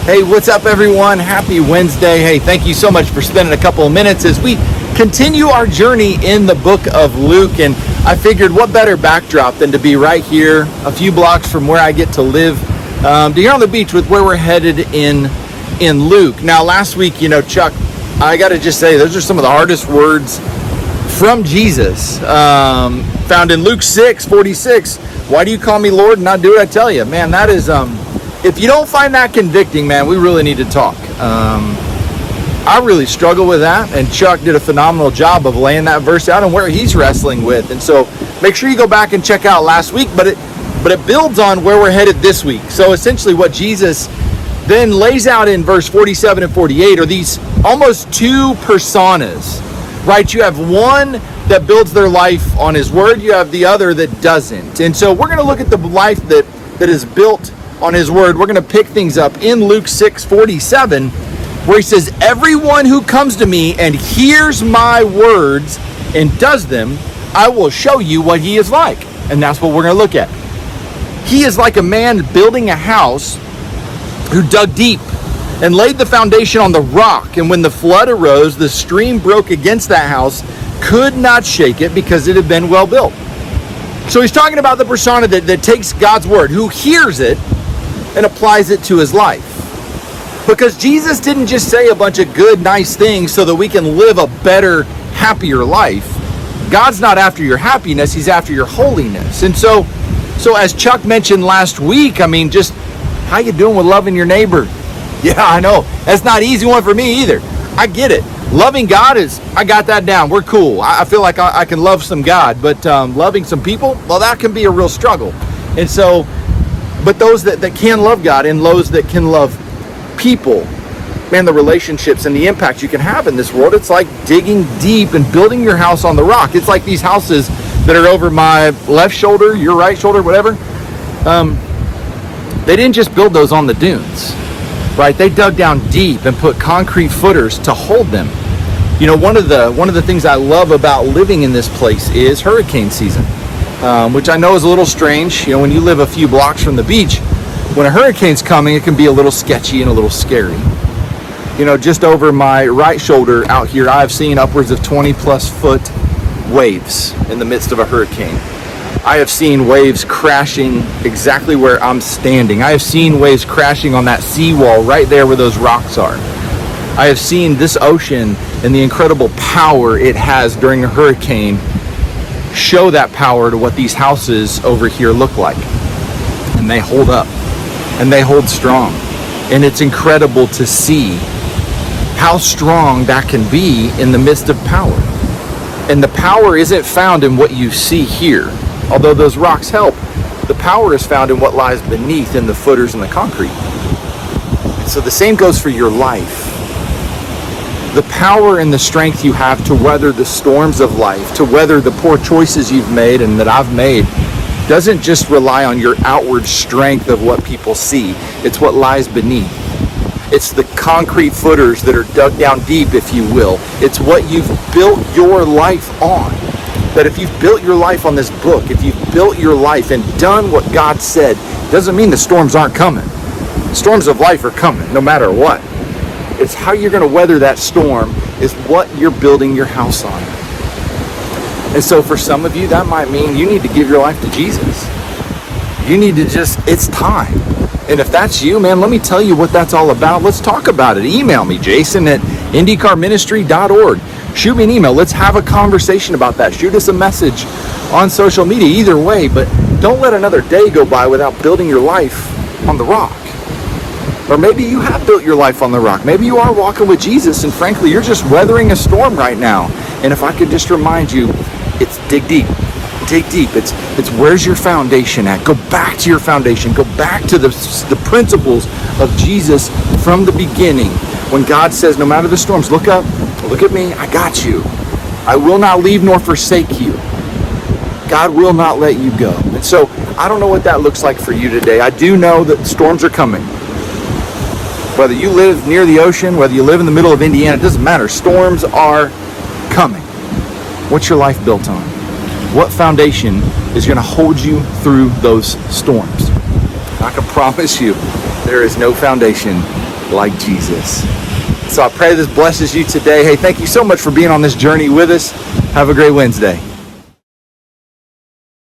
Hey, what's up, everyone? Happy Wednesday. Hey, thank you so much for spending a couple of minutes as we continue our journey in the book of Luke. And I figured what better backdrop than to be right here, a few blocks from where I get to live, to here on the beach with where we're headed in Luke. Now, last week, Chuck, I got to just say, those are some of the hardest words from Jesus, found in Luke 6:46. Why do you call me Lord and not do what I tell you? Man, that is, if you don't find that convicting, man, we really need to talk. I really struggle with that, and Chuck did a phenomenal job of laying that verse out and where he's wrestling with. And so make sure you go back and check out last week, but it builds on where we're headed this week. So essentially what Jesus then lays out in verse 47 and 48 are these almost two personas, right? You have one that builds their life on his word. You have the other that doesn't. And so we're going to look at the life that is built on his word. We're going to pick things up in Luke 6:47, where he says, "Everyone who comes to me and hears my words and does them, I will show you what he is like." And that's what we're going to look at. He is like a man building a house who dug deep and laid the foundation on the rock. And when the flood arose, the stream broke against that house, could not shake it because it had been well built. So he's talking about the persona that takes God's word, who hears it and applies it to his life. Because Jesus didn't just say a bunch of good, nice things so that we can live a better, happier life. God's not after your happiness, he's after your holiness. And so as Chuck mentioned last week, just how you doing with loving your neighbor? Yeah, I know. That's not an easy one for me either. I get it. Loving God I got that down. We're cool. I feel like I can love some God, but loving some people, well, that can be a real struggle. And so, but those that can love God and those that can love people, man, the relationships and the impact you can have in this world, it's like digging deep and building your house on the rock. It's like these houses that are over my left shoulder, your right shoulder, whatever. They didn't just build those on the dunes, right? They dug down deep and put concrete footers to hold them. One of the things I love about living in this place is hurricane season, which I know is a little strange. When you live a few blocks from the beach, when a hurricane's coming, it can be a little sketchy and a little scary. Just over my right shoulder out here, I've seen upwards of 20 plus foot waves in the midst of a hurricane. I have seen waves crashing exactly where I'm standing. I have seen waves crashing on that seawall right there where those rocks are. I have seen this ocean and the incredible power it has during a hurricane show that power to what these houses over here look like. And they hold up. And they hold strong. And it's incredible to see how strong that can be in the midst of power. And the power isn't found in what you see here. Although those rocks help, the power is found in what lies beneath in the footers and the concrete. And so the same goes for your life. The power and the strength you have to weather the storms of life, to weather the poor choices you've made and that I've made, doesn't just rely on your outward strength of what people see. It's what lies beneath. It's the concrete footers that are dug down deep, if you will. It's what you've built your life on. That if you've built your life on this book, if you've built your life and done what God said, doesn't mean the storms aren't coming. Storms of life are coming, no matter what. It's how you're going to weather that storm is what you're building your house on. And so for some of you, that might mean you need to give your life to Jesus. You need to it's time. And if that's you, man, let me tell you what that's all about. Let's talk about it. Email me, jason@indycarministry.org. Shoot me an email. Let's have a conversation about that. Shoot us a message on social media. Either way, but don't let another day go by without building your life on the rock. Or maybe you have built your life on the rock. Maybe you are walking with Jesus and frankly, you're just weathering a storm right now. And if I could just remind you, it's dig deep. Dig deep. It's where's your foundation at? Go back to your foundation. Go back to the principles of Jesus from the beginning. When God says, no matter the storms, look up, look at me, I got you. I will not leave nor forsake you. God will not let you go. And so I don't know what that looks like for you today. I do know that storms are coming. Whether you live near the ocean, whether you live in the middle of Indiana, it doesn't matter. Storms are coming. What's your life built on? What foundation is going to hold you through those storms? I can promise you there is no foundation like Jesus. So I pray this blesses you today. Hey, thank you so much for being on this journey with us. Have a great Wednesday.